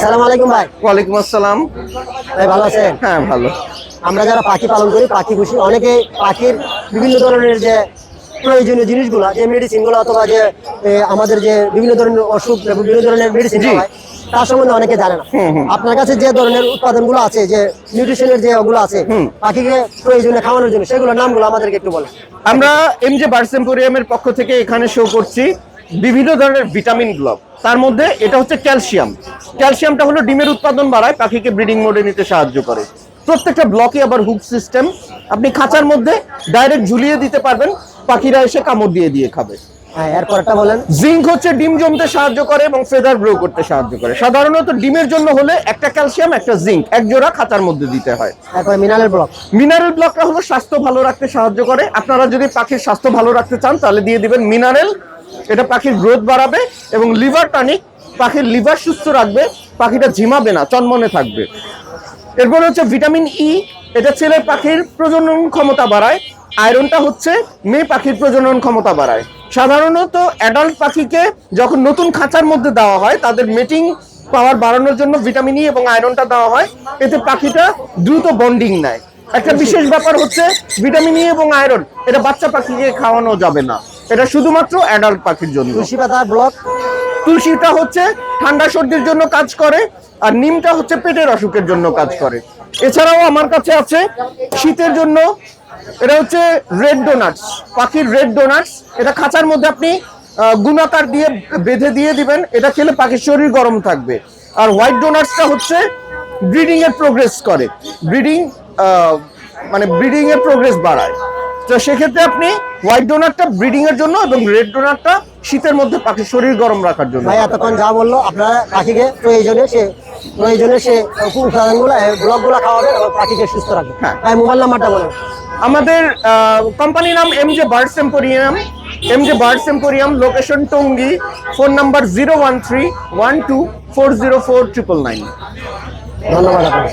আসসালামু আলাইকুম ভাই। ওয়ালাইকুম আসসালাম। ভাই ভালো আছেন? হ্যাঁ ভালো। আমরা যারা পাখি পালন করি, পাখি খুশি, অনেকে পাখির বিভিন্ন ধরনের যে প্রয়োজনীয় জিনিসগুলো, যে মেডিসিনগুলো অথবা যে আমাদের যে বিভিন্ন ধরনের অসুখ, বিভিন্ন ধরনের মেডিসিন হয় তার সম্বন্ধে অনেকে জানে না। আপনার কাছে যে ধরনের উৎপাদনগুলো আছে, যে নিউট্রিশনের যে ওগুলো আছে পাখিকে প্রয়োজনীয় খাওয়ানোর জন্য, সেগুলোর নামগুলো আমাদেরকে একটু বলেন। আমরা এমজে বার্ডস এম্পোরিয়ামের পক্ষ থেকে এখানে শো করছি বিভিন্ন ধরনের ভিটামিন ব্লক। তার মধ্যে এটা হচ্ছে ক্যালসিয়াম। ক্যালসিয়ামটা হলো ডিমের উৎপাদন বাড়ায়, পাখিকে ব্রিডিং মোডে নিতে সাহায্য করে। প্রত্যেকটা ব্লকে আবার হুক সিস্টেম, আপনি খাঁচার মধ্যে ডাইরেক্ট ঝুলিয়ে দিতে পারবেন, পাখিরা এসে কামড় দিয়ে দিয়ে খাবে। হ্যাঁ, এরপরটা বলেন। জিঙ্ক হচ্ছে ডিম জমতে সাহায্য করে এবং ফেদার গ্রো করতে সাহায্য করে। সাধারণত ডিমের জন্য হলে একটা ক্যালসিয়াম একটা জিঙ্ক এক জোড়া খাঁচার মধ্যে দিতে হয়। তারপরে মিনারেল ব্লক। মিনারেল ব্লকটা হলো স্বাস্থ্য ভালো রাখতে সাহায্য করে। আপনারা যদি পাখির স্বাস্থ্য ভালো রাখতে চান তাহলে দিয়ে দিবেন মিনারেল। এটা পাখির গ্রোথ বাড়াবে। এবং লিভার টনিক, পাখির লিভার সুস্থ রাখবে, পাখিটা ঝিমাবে না, চনমনে থাকবে। এরপর হচ্ছে ভিটামিন ই, এটা ছেলে পাখির প্রজনন ক্ষমতা বাড়ায়। আয়রনটা হচ্ছে মেয়ে পাখির প্রজনন ক্ষমতা বাড়ায়। সাধারণত অ্যাডাল্ট পাখিকে যখন নতুন খাঁচার মধ্যে দেওয়া হয়, তাদের মেটিং পাওয়ার বাড়ানোর জন্য ভিটামিন ই এবং আয়রনটা দেওয়া হয়। এতে পাখিটা দ্রুত বন্ডিং নেয়। একটা বিশেষ ব্যাপার হচ্ছে ভিটামিন ই এবং আয়রন, এটা বাচ্চা পাখিকে খাওয়ানো যাবে না, এটা শুধুমাত্র অ্যাডাল্ট পাখির জন্য। তুলসী পাতার ব্লক। তুলসীটা হচ্ছে ঠান্ডা সর্দির জন্য কাজ করে, আর নিমটা হচ্ছে পেটের অসুখের জন্য কাজ করে। এছাড়াও আমার কাছে আছে শীতের জন্য, এটা হচ্ছে রেড ডোনাটস, পাখির রেড ডোনাটস। এটা খাঁচার মধ্যে আপনি গুণাকার দিয়ে বেঁধে দিয়ে দিবেন, এটা খেলে পাখির শরীর গরম থাকবে। আর হোয়াইট ডোনাটসটা হচ্ছে ব্রিডিং এর প্রোগ্রেস করে, ব্রিডিং এর প্রোগ্রেস বাড়ায়। তো সেক্ষেত্রে আপনি হোয়াইট ডোনাটটা ব্রিডিং এর জন্য এবং রেড ডোনাটটা শীতের মধ্যে পাখির শরীর গরম রাখার জন্য। ভাই এতক্ষণ যা বললো, আপনারা পাখিকে প্রয়োজনে সে উপাদানগুলো, ব্লকগুলো খাওয়াবেন এবং পাখিকে সুস্থ রাখবেন। হ্যাঁ। ভাই মোবাইল নাম্বারটা বলেন। আমাদের কোম্পানির নাম এমজে birds emporium. এমজে birds emporium, location Tongi. Phone number 01312404999। ধন্যবাদ আপনাকে।